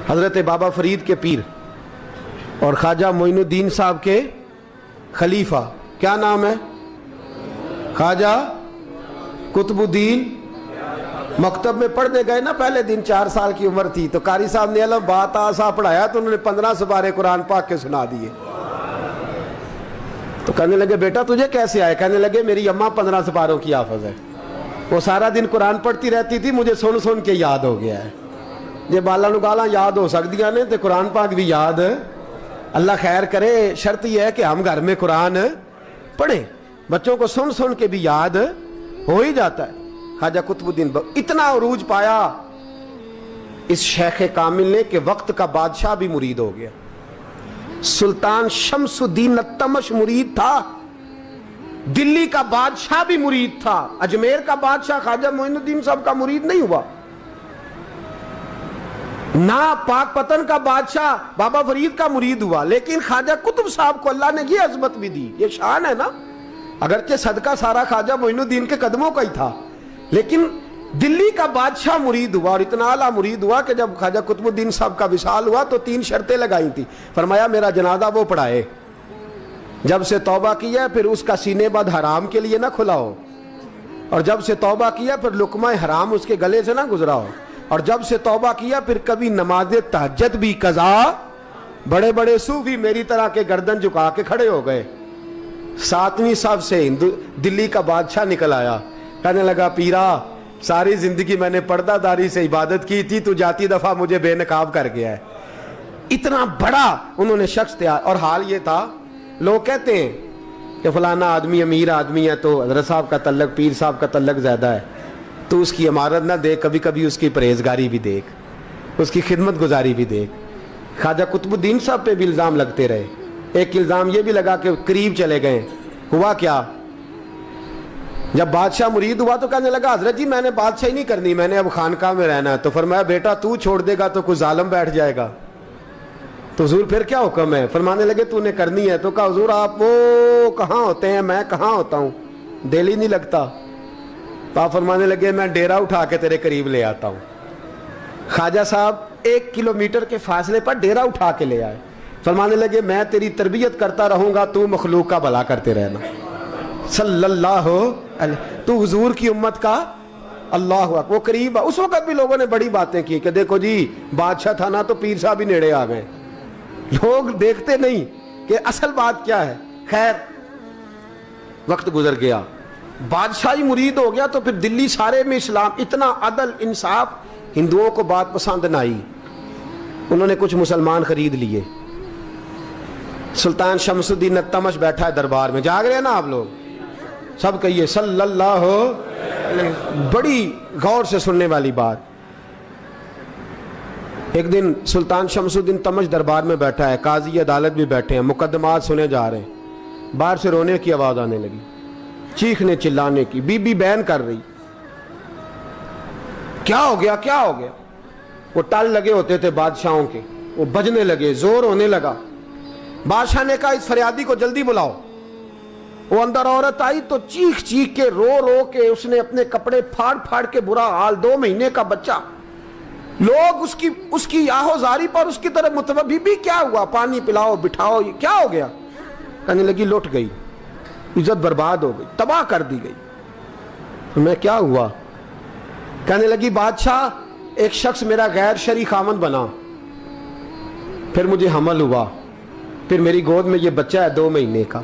حضرت بابا فرید کے پیر اور خواجہ معین الدین صاحب کے خلیفہ، کیا نام ہے؟ خواجہ قطب الدین۔ مکتب میں پڑھنے گئے نا، پہلے دن 4 سال کی عمر تھی تو قاری صاحب نے علم بات آسا پڑھایا تو انہوں نے 15 سپارے قرآن پاک کے سنا دیے۔ تو کہنے لگے بیٹا تجھے کیسے آئے؟ کہنے لگے میری اماں 15 سپاروں کی حافظ ہے، وہ سارا دن قرآن پڑھتی رہتی تھی، مجھے سن سن کے یاد ہو گیا ہے۔ یہ بالا نو گالاں یاد ہو سکدیاں نے تے قرآن پاک بھی یاد، اللہ خیر کرے۔ شرط یہ ہے کہ ہم گھر میں قرآن پڑھیں، بچوں کو سن سن کے بھی یاد ہو ہی جاتا ہے۔ خواجہ قطب الدین اتنا عروج پایا اس شیخ کامل نے کہ وقت کا بادشاہ بھی مرید ہو گیا۔ سلطان شمس الدین التمش مرید تھا، دلی کا بادشاہ بھی مرید تھا، اجمیر کا بادشاہ خواجہ معین الدین صاحب کا مرید نہیں ہوا، نہ پاک پتن کا بادشاہ بابا فرید کا مرید ہوا، لیکن خواجہ قطب صاحب کو اللہ نے یہ عظمت بھی دی۔ یہ شان ہے نا، اگرچہ صدقہ سارا خواجہ معین الدین کے قدموں کا ہی تھا، لیکن دلی کا بادشاہ مرید ہوا، اور اتنا اعلیٰ مرید ہوا کہ جب خواجہ قطب الدین صاحب کا وصال ہوا تو 3 شرطیں لگائی تھی۔ فرمایا میرا جنازہ وہ پڑھائے، جب سے توبہ کیا پھر اس کا سینے بد حرام کے لیے نہ کھلا ہو، اور جب سے توبہ کیا پھر لقمہ حرام اس کے گلے سے نہ گزرا ہو، اور جب سے توبہ کیا پھر کبھی نماز تہجد بھی قضا۔ بڑے بڑے صوفی میری طرح کے گردن جھکا کے کھڑے ہو گئے۔ 7ویں صف سے دلی کا بادشاہ نکل آیا، کہنے لگا پیرا ساری زندگی میں نے پردہ داری سے عبادت کی تھی، تو جاتی دفعہ مجھے بے نقاب کر گیا ہے۔ اتنا بڑا انہوں نے شخص تیار، اور حال یہ تھا لوگ کہتے ہیں کہ فلانا آدمی امیر آدمی ہے تو حضرت صاحب کا تعلق پیر صاحب کا تعلق زیادہ ہے، تو اس کی عمارت نہ دیکھ، کبھی کبھی اس کی پرہیزگاری بھی دیکھ، اس کی خدمت گزاری بھی دیکھ۔ خواجہ قطب الدین صاحب پہ بھی الزام لگتے رہے۔ ایک الزام یہ بھی لگا کہ قریب چلے گئے۔ ہوا کیا؟ جب بادشاہ مرید ہوا تو کہنے لگا حضرت جی میں نے بادشاہی نہیں کرنی، میں نے اب خانقاہ میں رہنا ہے۔ تو فرمایا بیٹا تو چھوڑ دے گا تو کوئی ظالم بیٹھ جائے گا، تو حضور پھر کیا حکم ہے؟ فرمانے لگے تو نے کرنی ہے۔ تو کہا حضور آپ وہ کہاں ہوتے ہیں، میں کہاں ہوتا ہوں، دل ہی نہیں لگتا۔ تو آپ فرمانے لگے میں ڈیرا اٹھا کے تیرے قریب لے آتا ہوں۔ خواجہ صاحب 1 کلومیٹر کے فاصلے پر ڈیرا اٹھا کے لے آئے۔ فرمانے لگے میں تیری تربیت کرتا رہوں گا، تو مخلوق کا بھلا کرتے رہنا۔ صلی اللہ علیہ، تو حضور کی امت کا اللہ اکبر۔ وہ قریب، اس وقت بھی لوگوں نے بڑی باتیں کی کہ دیکھو جی بادشاہ تھا نا تو پیر صاحب ہی نیڑے آ گئے۔ لوگ دیکھتے نہیں کہ اصل بات کیا ہے۔ خیر وقت گزر گیا، بادشاہی مرید ہو گیا، تو پھر دلی سارے میں اسلام، اتنا عدل انصاف، ہندوؤں کو بات پسند نہ آئی، انہوں نے کچھ مسلمان خرید لیے۔ سلطان شمس الدین التمش بیٹھا ہے دربار میں، جاگ رہے ہیں نا آپ لوگ؟ سب کہیے صلی اللہ علیہ۔ بڑی غور سے سننے والی بات۔ ایک دن سلطان شمس الدین تمش دربار میں بیٹھا ہے، قاضی عدالت بھی بیٹھے ہیں، مقدمات سنے جا رہے ہیں۔ باہر سے رونے کی آواز آنے لگی، چیخنے چلانے کی، بی بی بیان کر رہی۔ کیا ہو گیا کیا ہو گیا؟ وہ ٹال لگے ہوتے تھے بادشاہوں کے، وہ بجنے لگے، زور ہونے لگا۔ بادشاہ نے کہا اس فریادی کو جلدی بلاؤ۔ وہ اندر عورت آئی تو چیخ چیخ کے رو رو کے اس نے اپنے کپڑے پھاڑ پھاڑ کے، برا حال، 2 مہینے کا بچہ۔ لوگ اس کی آہو زاری پر اس کی طرف متوجہ، بھی کیا ہوا؟ پانی پلاؤ بٹھاؤ، یہ کیا ہو گیا؟ کہنے لگی لٹ گئی، عزت برباد ہو گئی، تباہ کر دی گئی۔ میں کیا ہوا؟ کہنے لگی بادشاہ ایک شخص میرا غیر شرعی خاوند بنا، پھر مجھے حمل ہوا، پھر میری گود میں یہ بچہ ہے 2 مہینے کا،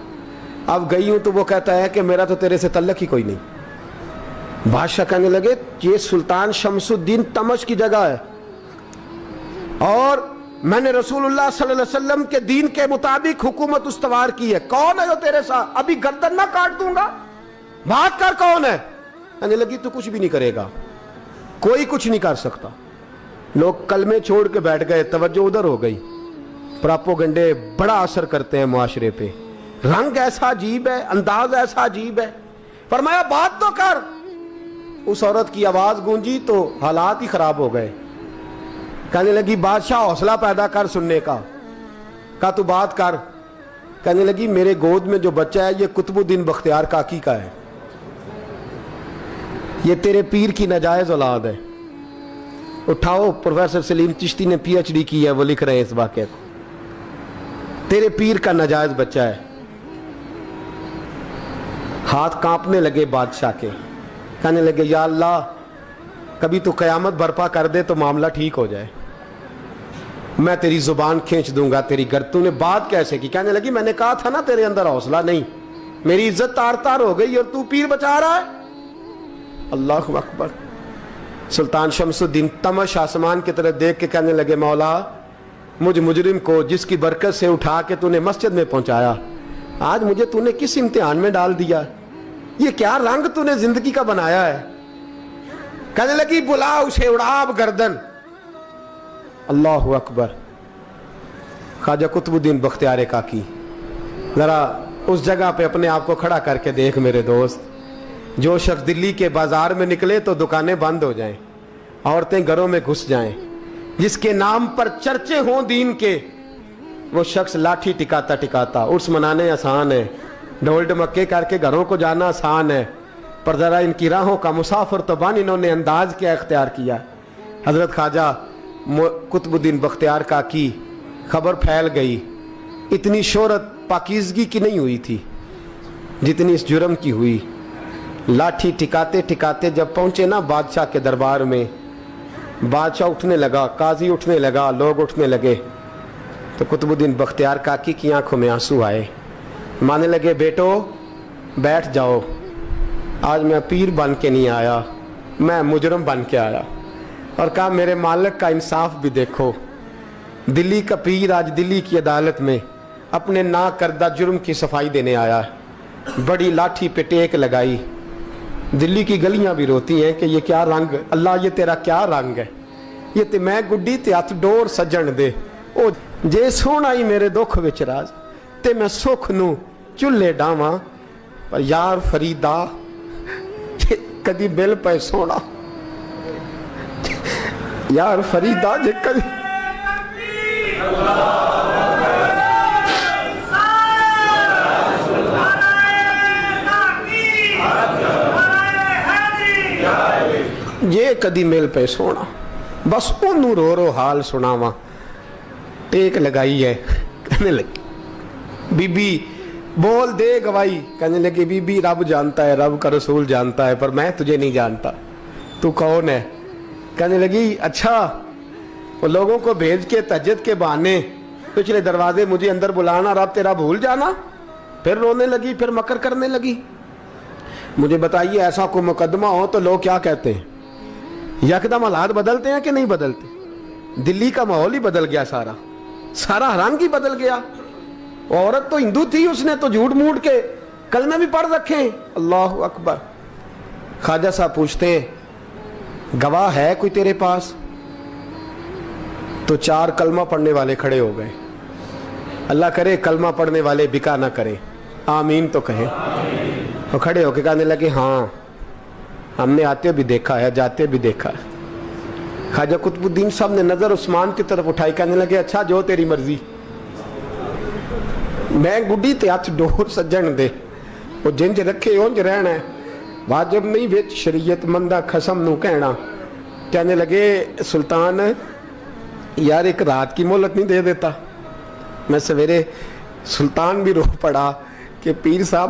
اب گئی ہوں تو وہ کہتا ہے کہ میرا تو تیرے سے تعلق ہی کوئی نہیں۔ بادشاہ کہنے لگے یہ سلطان شمس الدین تمش کی جگہ ہے، اور میں نے رسول اللہ صلی اللہ علیہ وسلم کے دین کے مطابق حکومت استوار کی ہے، کون ہے جو تیرے ساتھ؟ ابھی گردن نہ کاٹ دوں گا، بات کر کون ہے؟ کہنے لگی تو کچھ بھی نہیں کرے گا، کوئی کچھ نہیں کر سکتا۔ لوگ کلمے چھوڑ کے بیٹھ گئے، توجہ ادھر ہو گئی۔ پراپوگنڈے بڑا اثر کرتے ہیں معاشرے پہ، رنگ ایسا عجیب ہے، انداز ایسا عجیب ہے۔ فرمایا بات تو کر۔ اس عورت کی آواز گونجی تو حالات ہی خراب ہو گئے۔ کہنے لگی بادشاہ حوصلہ پیدا کر سننے کا۔ کہا تو بات کر۔ کہنے لگی میرے گود میں جو بچہ ہے یہ قطب الدین بختیار کاکی کا ہے، یہ تیرے پیر کی ناجائز اولاد ہے۔ उठाओ, प्रोफेसर सलीम चिश्ती ने PhD की है, वो लिख रहे हैं इस वाक़े को। तेरे पीर का नाजायज बच्चा है। हाथ कांपने लगे बादशाह के, कहने लगे या अल्लाह कभी तो क़यामत बर्पा कर दे तो मामला ठीक हो जाए, मैं तेरी जुबान खींच दूंगा तेरी गर। तूने बात कैसे की? कहने लगी मैंने कहा था ना तेरे अंदर हौसला नहीं, मेरी इज्जत तार तार हो गई और तू पीर बचा रहा है। अल्लाहु अकबर। सुल्तान शमसुद्दीन तमश आसमान की तरफ देख के कहने लगे मौला मुझ मुजरिम को जिसकी बरकत से उठा के तूने मस्जिद में पहुंचाया, आज मुझे तूने किस इम्तिहान में डाल दिया? ये क्या रंग तूने जिंदगी का बनाया है? कहने लगी बुला उसे, उड़ाब गर्दन। अल्लाहु अकबर। ख्वाजा कुतुबुद्दीन बख्तियार काकी, जरा उस जगह पे अपने आप को खड़ा करके देख मेरे दोस्त। जो शख्स दिल्ली के बाजार में निकले तो दुकानें बंद हो जाएं, औरतें घरों में घुस जाएं, जिसके नाम पर चर्चे हों दीन के, वो शख्स लाठी टिकाता टिकाता। उर्स मनाने आसान है, ढोल ढमक्के करके घरों को जाना आसान है, पर जरा इनकी राहों का मुसाफिर तो बन इन्होंने अंदाज क्या इख्तियार किया। हजरत ख्वाजा कुतुबुद्दीन बख्तियार काकी, खबर फैल गई। इतनी शोहरत पाकीज़गी की नहीं हुई थी जितनी इस जुर्म की हुई। लाठी टिकाते टिकाते जब पहुंचे ना बादशाह के दरबार में, बादशाह उठने लगा, काजी उठने लगा, लोग उठने लगे, तो कुतुबुद्दीन बख्तियार काकी की आंखों में आंसू आए। मानने लगे बेटो बैठ जाओ, आज मैं पीर बन के नहीं आया, मैं मुजरम बन के आया। और कहा मेरे मालिक का इंसाफ भी देखो, दिल्ली का पीर आज दिल्ली की अदालत में अपने ना करदा जुर्म की सफाई देने आया है। बड़ी लाठी पे टेक लगाई। दिल्ली की गलियां भी रोती हैं कि ये क्या रंग, अल्लाह ये तेरा क्या रंग है, ये ते मैं गुड्डी ते हथ डोर सजन दे। ओ जे सोना ही मेरे दुख विच राज, ते मैं सुख नू चुल्हे डावां, पर यार फरीदा कदी बिल पे सोना, यार फरीदा जे कदी ये कदी मिल पे सोना, बस ओनू रो रो हाल सुनावा। टेक लगाई है, कहने लगी बीबी बोल दे गवाही। कहने लगी बीबी रब जानता है, रब का रसूल जानता है, पर मैं तुझे नहीं जानता, तू कौन है? कहने लगी अच्छा वो लोगों को भेज के तहज्जुद के बहाने पिछले दरवाजे मुझे अंदर बुलाना, रब तेरा भूल जाना। फिर रोने लगी, फिर मकर करने लगी। मुझे बताइए ऐसा कोई मुकदमा हो तो लोग क्या कहते हैं? यकदम हालात बदलते हैं कि नहीं बदलते? दिल्ली का माहौल ही बदल गया, सारा सारा रंग ही बदल गया। औरत तो हिंदू थी, उसने तो झूठ मूठ के कलमे भी पढ़ रखे। अल्लाह अकबर। ख्वाजा साहब पूछते हैं गवाह है कोई तेरे पास? तो 4 कलमा पढ़ने वाले खड़े हो गए। अल्लाह करे कलमा पढ़ने वाले बिका ना करें, आमीन तो कहें। तो खड़े होके कहने लगे हाँ हमने आते भी देखा है, जाते भी देखा है। ख्वाजा कुतुबुद्दीन साहब ने नजर उस्मान की तरफ उठाई, कहने लगे अच्छा जो तेरी मर्जी, मैं गुड्डी ते हथ डोर सज्जन दे, वो जिंज रखे उंज रहना है, वाजिब नहीं विच शरीयत मंदा खसम नू कहना। कहने लगे सुल्तान यार एक रात की मोहलत नहीं दे देता? मैं सवेरे सुल्तान भी रो पड़ा कि पीर साहब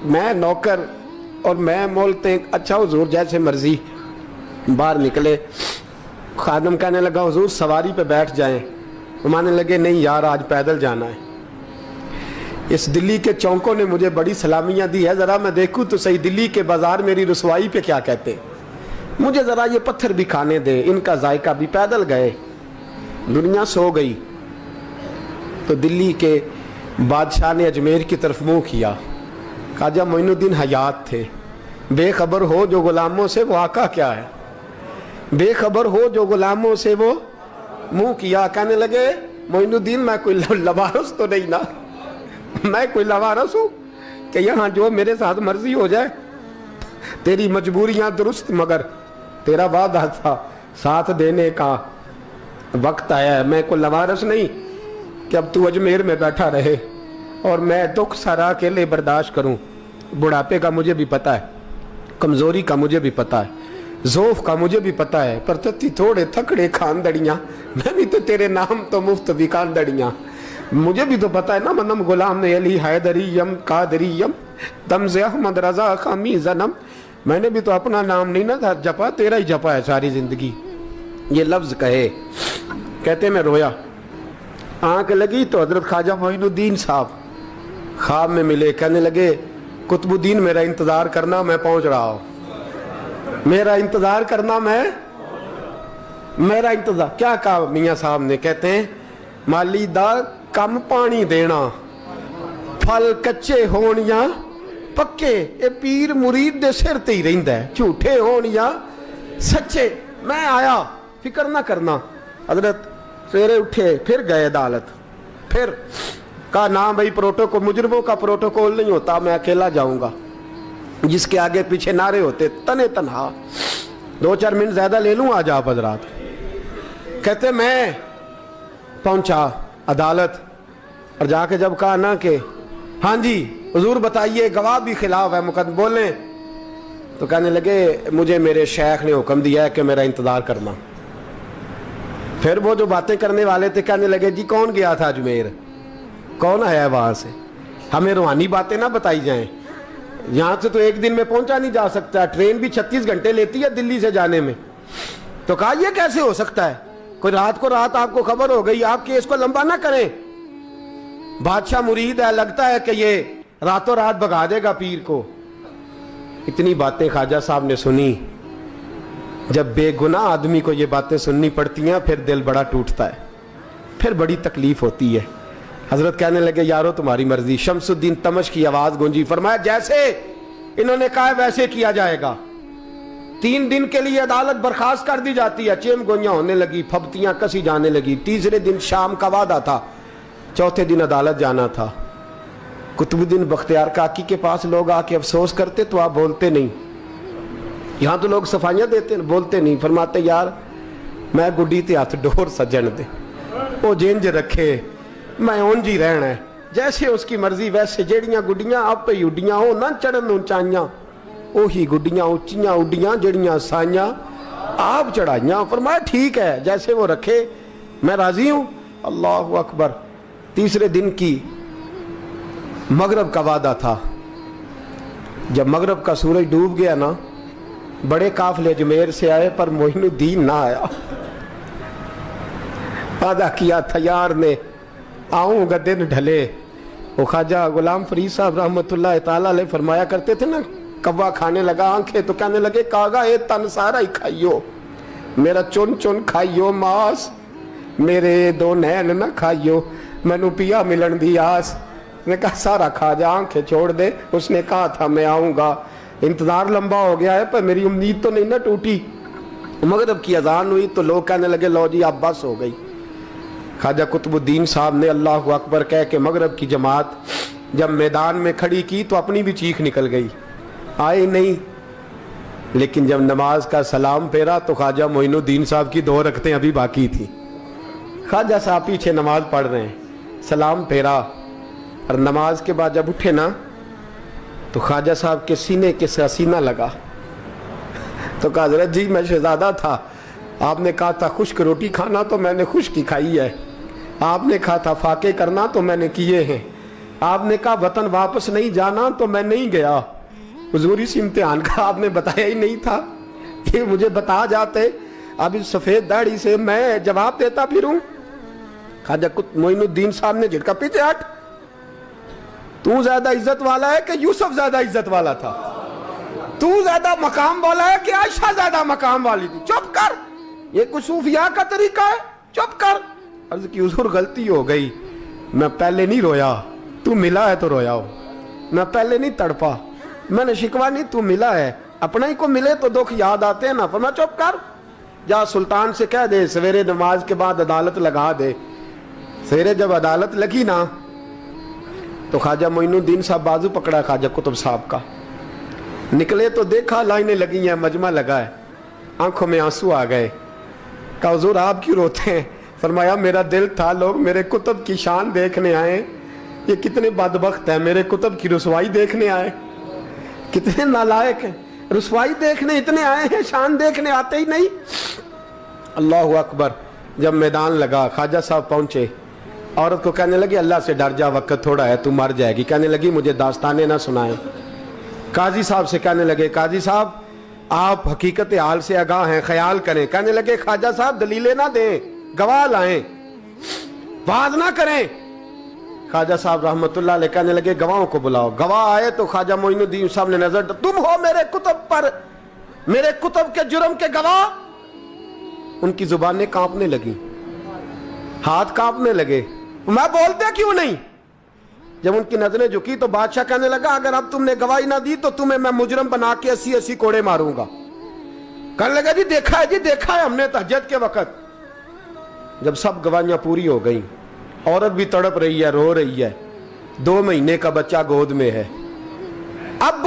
मैं नौकर और मैं मोलते। अच्छा हुजूर जैसे मर्जी। बाहर निकले, खादम कहने लगा हुजूर सवारी पे बैठ जाएं। वो मानने लगे नहीं यार आज पैदल जाना है। इस दिल्ली के चौंकों ने मुझे बड़ी सलामियां दी है, जरा मैं देखूं तो सही दिल्ली के बाजार मेरी रुसवाई पे क्या कहते हैं। मुझे जरा ये पत्थर भी खाने दे, इनका जायका भी। पैदल गए, दुनिया सो गई तो दिल्ली के बादशाह ने अजमेर की तरफ मुंह किया। ख्वाजा मोइनुद्दीन हयात थे। बेखबर हो जो गुलामों से वो आका क्या है, बेखबर हो जो गुलामों से वो मुंह किया। कहने लगे मोइनुद्दीन मैं कोई लवारस तो नहीं ना, मैं कोई लवारस हूं कि यहाँ जो मेरे साथ मर्जी हो जाए? तेरी मजबूरियां दुरुस्त, मगर तेरा वादा था साथ देने का, वक्त आया है। मैं कोई लवारस नहीं कि अब तू अजमेर में बैठा रहे और मैं दुख सारा अकेले बर्दाश्त करूं। बुढ़ापे का मुझे भी पता है, कमजोरी का मुझे भी पता है, ज़ोफ़ का मुझे भी पता है, पर तत्ती थोड़े थकड़े खानदड़ियाँ, मैं भी तो तेरे नाम तो मुफ्त भी खानदड़ियाँ। मुझे भी तो पता है ना, मनम गुलाम ने अली हैदरियम कादरियम तमज़े अहमद रज़ा खामी ज़नम। मैंने भी तो अपना नाम नहीं ना था जपा, तेरा ही जपा है सारी ज़िंदगी। ये लफ्ज़ कहे, कहते मैं रोया, आँख लगी तो हज़रत ख्वाजा मोइनुद्दीन साहब ख्वाब में मिले। कहने लगे, कुतुबुद्दीन मेरा इंतज़ार करना, मैं पहुँच रहा हूँ। मेरा इंतज़ार करना, मेरा इंतज़ार। क्या कहा मियाँ साहब ने? कहते हैं, माली दा कम पानी देना, फल कच्चे होण या पक्के, ये पीर मुरीद दे सिर ते ही रहिंदा है, झूठे होण या सच्चे। मैं आया, फिक्र ना करना। हजरत सवेरे उठे, फिर गए अदालत, फिर कहा ना भाई प्रोटोकॉल, मुजरिमों का प्रोटोकॉल नहीं होता, मैं अकेला जाऊंगा। जिसके आगे पीछे नारे होते तने तनहा। 2-4 मिनट ज्यादा ले लूं आज आप हजरात। कहते मैं पहुंचा अदालत और जाके जब कहा ना कि हाँ जी हुजूर बताइए, गवाह भी खिलाफ है, मुकदमा बोलें, तो कहने लगे मुझे मेरे शेख ने हुक्म दिया है कि मेरा इंतजार करना। फिर वो जो बातें करने वाले थे कहने लगे, जी कौन गया था अजमेर, कौन आया है वहां से, हमें रूहानी बातें ना बताई जाएं। यहाँ से तो एक दिन में पहुंचा नहीं जा सकता, ट्रेन भी 36 घंटे लेती है दिल्ली से जाने में। तो कहा यह कैसे हो सकता है, कोई रात को रात आपको खबर हो गई, आप केस को लंबा ना करें, बादशाह मुरीद है, लगता है कि ये रातों रात भगा देगा पीर को। इतनी बातें ख्वाजा साहब ने सुनी। जब बेगुनाह आदमी को ये बातें सुननी पड़ती हैं फिर दिल बड़ा टूटता है, फिर बड़ी तकलीफ होती है। हजरत कहने लगे, यारो तुम्हारी मर्जी। शमसुद्दीन तमश की आवाज गूंजी, फरमाया जैसे इन्होंने कहा वैसे किया जाएगा। 3 दिन के लिए अदालत बर्खास्त कर दी जाती है। चेम गोइयां होने लगी, फबतियां कसी जाने लगी। तीसरे दिन शाम का वादा था, चौथे दिन अदालत जाना था। कुतुबुद्दीन बख्तियार काकी के पास लोग आके अफसोस करते तो आप बोलते नहीं, यहाँ तो लोग सफाइयाँ देते बोलते नहीं। फरमाते यार मैं गुड्डी ते हथ डोर सजन दे, वो जिंज रखे मैं उंज ही रहना है, जैसे उसकी मर्जी वैसे। जेड़ियां गुड्डियां आप ही उड्डियां हो ना चढ़न ऊंचाइयां, ओही गुड्डियां उच्चियां उड्डियां जेड़ियां साइयां आप चढ़ाइयां। फरमाया ठीक है, जैसे वो रखे मैं राजी हूं। अल्लाह अकबर। तीसरे दिन की मगरब का वादा था। जब मगरब का सूरज डूब गया ना, बड़े काफले अजमेर से आए पर मोइनुद्दीन ना आया। वादा किया था यार ने, आऊंगा दिन ढले। वो ख्वाजा गुलाम फरीद साहब रहमतुल्लाह ताला अलैह फरमाया करते थे ना, कव्वा खाने लगा आंखें तो कहने लगे, कागा ए तन सारा ही खाइयो, मेरा चुन चुन खाइयो मास, मेरे 2 नैन ना खाइयो, मैनू पिया मिलन दी आस। ने कहा सारा खा जा, आंखें छोड़ दे। उसने कहा था मैं आऊंगा, इंतजार लंबा हो गया है पर मेरी उम्मीद तो नहीं ना टूटी। मगरिब की अजान हुई तो लोग कहने लगे लो जी अब बस हो गई। ख्वाजा कुतुबुद्दीन साहब ने अल्लाह अकबर कह के मगरिब की जमात जब मैदान में खड़ी की तो अपनी भी चीख निकल गई, आए नहीं। लेकिन जब नमाज का सलाम फेरा तो ख्वाजा मोइनुद्दीन साहब की 2 रकतें अभी बाकी थी। ख्वाजा साहब पीछे नमाज पढ़ रहे हैं, सलाम फेरा और नमाज के बाद जब उठे ना तो ख्वाजा साहब के सीने के सीना लगा। तो कहा हजरत जी मैं शहजादा था, आपने कहा था खुश्क रोटी खाना तो मैंने खुश्क ही खाई है, आपने कहा था फाके करना तो मैंने किए हैं, आपने कहा वतन वापस नहीं जाना तो मैं नहीं गया। हुजूर इस इम्तिहान का आपने बताया ही नहीं था, ये मुझे बता जाते अब इस सफेद दाढ़ी से मैं जवाब देता फिरूं। ख्वाजा मोइनुद्दीन साहब ने झिड़का, पीछे हट, तू ज्यादा इज्जत वाला है कि यूसुफ ज्यादा इज्जत वाला था, तू ज्यादा मकाम वाला है कि आयशा ज्यादा मकाम वाली थी, चुप कर, ये कुछ सूफिया का तरीका है, चुप कर। अर्ज की हुजूर गलती हो गई, मैं पहले नहीं रोया, तू मिला है तो रोया हो, मैं पहले नहीं तड़पा, मैंने शिकवा नहीं, तू मिला है, अपना ही को मिले तो दुख याद आते हैं ना। फरमाया चुप कर, जा सुल्तान से कह दे सवेरे नमाज के बाद अदालत लगा दे। सवेरे जब अदालत लगी ना तो ख्वाजा मोइनुद्दीन साहब बाजू पकड़ा ख्वाजा कुतुब साहब का, निकले तो देखा लाइनें लगी हैं, मजमा लगा है, आंखों में आंसू आ गए। कहा हुजूर आप क्यों रोते हैं? फरमाया मेरा दिल था लोग मेरे कुतुब की शान देखने आए, ये कितने बदबख्त हैं, मेरे कुतुब की रुसवाई देखने आए, कितने नालायक हैं। रसवाई देखने इतने आए हैं, शान देखने आते ही नहीं। अल्लाह अकबर। जब मैदान लगा, ख्वाजा साहब पहुंचे, औरत को कहने लगी अल्लाह से डर जा, वक्त थोड़ा है, तू मर जाएगी। कहने लगी मुझे दास्ताने ना सुनाए। काजी साहब से कहने लगे काजी साहब आप हकीकत हाल से आगाह हैं, ख्याल करें। कहने लगे ख्वाजा साहब दलीलें ना दें, गवाह लाएं, वाद ना करें। ख्वाजा साहब रहमतुल्लाह अलैह कहने लगे गवाहों को बुलाओ। गवाह आए तो ख्वाजा मोइनुद्दीन साहब ने नजर, तुम हो मेरे कुतुब पर, मेरे कुतुब के जुर्म के गवाह। उनकी जुबानें कांपने लगी, हाथ कांपने लगे, मैं बोलते क्यों नहीं। जब उनकी नजरें झुकी तो बादशाह कहने लगा अगर अब तुमने गवाही ना दी तो तुम्हें मैं मुजरम बना के 80-80 कोड़े मारूंगा। कहने लगा जी देखा है हमने तहज्जुद के वक्त। जब सब गवाहियां पूरी हो गई, औरत भी तड़प रही है, रो रही है, 2 महीने का बच्चा गोद में है। अब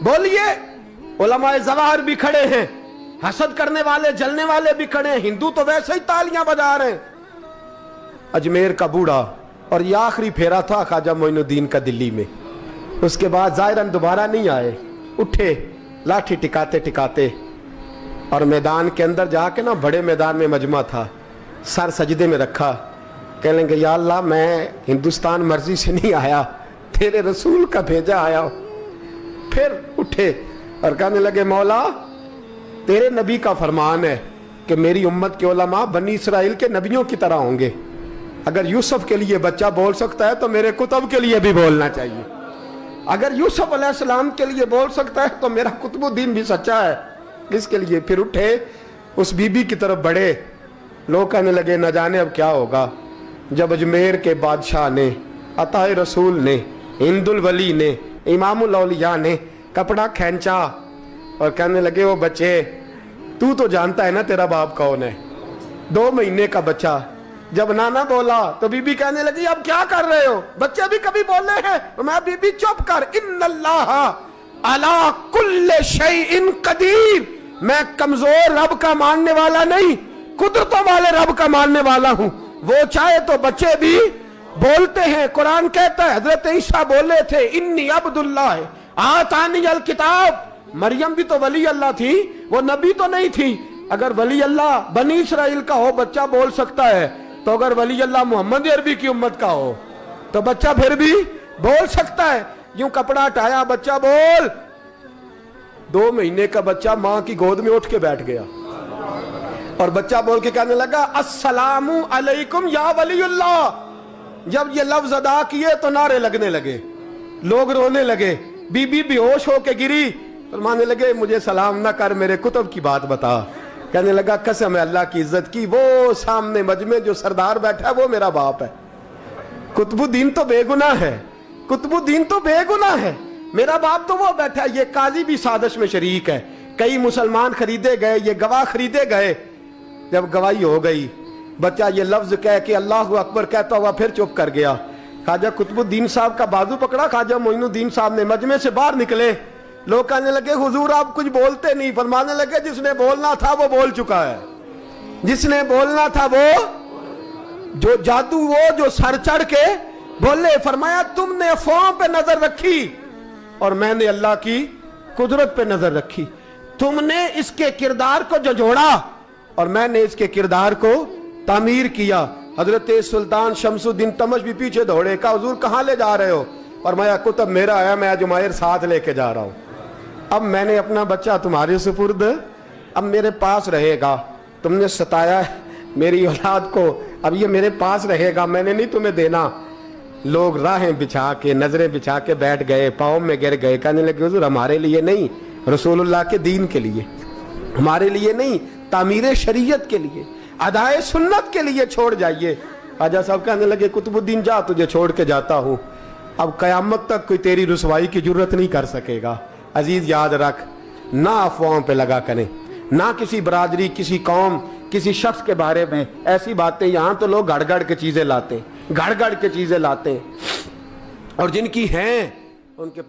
बोलिए उलमाए ज़वाहिर भी खड़े हैं, हसद करने वाले जलने वाले भी खड़े हैं, हिंदू तो वैसे ही तालियां बजा रहे हैं। अजमेर का बूढ़ा, और ये आखिरी फेरा था ख्वाजा मोइनुद्दीन का दिल्ली में। उसके बाद ज़ाहिरन दोबारा नहीं आए, उठे लाठी टिकाते टिकाते और मैदान के अंदर जाके ना, बड़े मैदान में मजमा था, सर सजदे में रखा। कहने लगे या अल्लाह मैं हिंदुस्तान मर्जी से नहीं आया, तेरे रसूल का भेजा आया। फिर उठे और कहने लगे मौला तेरे नबी का फरमान है कि मेरी उम्मत के उलमा बनी इसराइल के नबियों की तरह होंगे। अगर यूसुफ के लिए बच्चा बोल सकता है तो मेरे कुतुब के लिए भी बोलना चाहिए। अगर यूसुफ अलैहिस्सलाम के लिए बोल सकता है तो मेरा कुतुबुद्दीन भी सच्चा है। इसके लिए फिर उठे, उस बीबी की तरफ बढ़े। लोग कहने लगे न जाने अब क्या होगा। जब अजमेर के बादशाह ने, अताए रसूल ने, हिंदुल वली ने, इमामुल औलिया ने कपड़ा खींचा और कहने लगे वो बच्चे तू तो जानता है ना तेरा बाप कौन है। 2 महीने का बच्चा। जब नाना बोला तो बीबी कहने लगी अब क्या कर रहे हो, बच्चे भी कभी बोल रहे हैं। मैं बीबी चुप कर, इन्नल्लाह अला कुल्ले शैइन कदीर, मैं कमजोर रब का मानने वाला नहीं, कुदरतों वाले रब का मानने वाला हूं। वो चाहे तो बच्चे भी बोलते हैं। कुरान कहता है हजरत ईसा बोले थे इन्नी अब्दुल्लाह आतानी अल किताब। मरियम भी तो वली अल्लाह थी, वो नबी तो नहीं थी। अगर वली अल्लाह बनी इसराइल का हो बच्चा बोल सकता है, तो अगर वली अल्लाह मोहम्मद अरबी की उम्मत का हो तो बच्चा फिर भी बोल सकता है। यूं कपड़ा हटाया, बच्चा बोल। 2 महीने का बच्चा मां की गोद में उठ के बैठ गया और बच्चा बोल के कहने लगा अस्सलामु अलैकुम या वलीउल्लाह। जब ये लफ्ज अदा किए तो नारे लगने लगे, लोग रोने लगे, बीबी बेहोश होके गिरी। फरमाने लगे मुझे सलाम ना कर, मेरे कुतुब की बात बता। कहने लगा कसम है अल्लाह की इज्जत की, वो सामने मजमे जो सरदार बैठा है वो मेरा बाप है। कुतुबुद्दीन तो बेगुनाह है, कुतुबुद्दीन तो बेगुनाह है, मेरा बाप तो वो बैठा है। ये काजी भी साजिश में शरीक है। कई मुसलमान खरीदे गए, ये गवाह खरीदे गए। जब गवाही हो गई, बच्चा ये लफ्ज कह के अल्लाह अकबर कहता हुआ फिर चुप कर गया। ख्वाजा कुतुबुद्दीन साहब का बाजू पकड़ा ख्वाजा मोइनुद्दीन साहब ने, मजमे से बाहर निकले। लोग कहने लगे हुजूर आप कुछ बोलते नहीं। फरमाने लगे जिसने बोलना था वो बोल चुका है, जिसने बोलना था वो जो जादू, वो जो सर चढ़ के बोले। फरमाया तुमने अफवाहों पे नजर रखी और मैंने अल्लाह की कुदरत पे नजर रखी। तुमने इसके किरदार को जोड़ा और मैंने इसके किरदार को तामीर किया। हजरत सुल्तान शमसुद्दीन तमश भी पीछे दौड़े, कहा हुजूर कहां ले जा रहे हो। और मैं कुतुब मेरा आया, मैं जुमायर साथ लेके जा रहा हूं। अब मैंने अपना बच्चा तुम्हारे सुपुर्द, अब मेरे पास रहेगा। तुमने सताया मेरी औलाद को, अब ये मेरे पास रहेगा, मैंने नहीं तुम्हें देना। लोग राहें बिछा के, नजरें बिछा के बैठ गए, पाँव में गिर गए। कहने लगे हुजूर हमारे लिए नहीं, रसूलुल्लाह के दीन के लिए, हमारे लिए नहीं, तामीर शरीयत के लिए, अदाए सुन्नत के लिए छोड़ जाइए। ख्वाजा साहब कहने लगे कुतुबुद्दीन जा, तुझे छोड़ के जाता हूं, अब कयामत तक कोई तेरी रुसवाई की जरूरत नहीं कर सकेगा। अजीज याद रख, ना अफवाहों पे लगा करें, ना किसी बरादरी, किसी कौम, किसी शख्स के बारे में ऐसी बातें। यहां तो लोग गड़ के चीजें लाते हैं, गड़ के चीजें लाते हैं, और जिनकी हैं उनके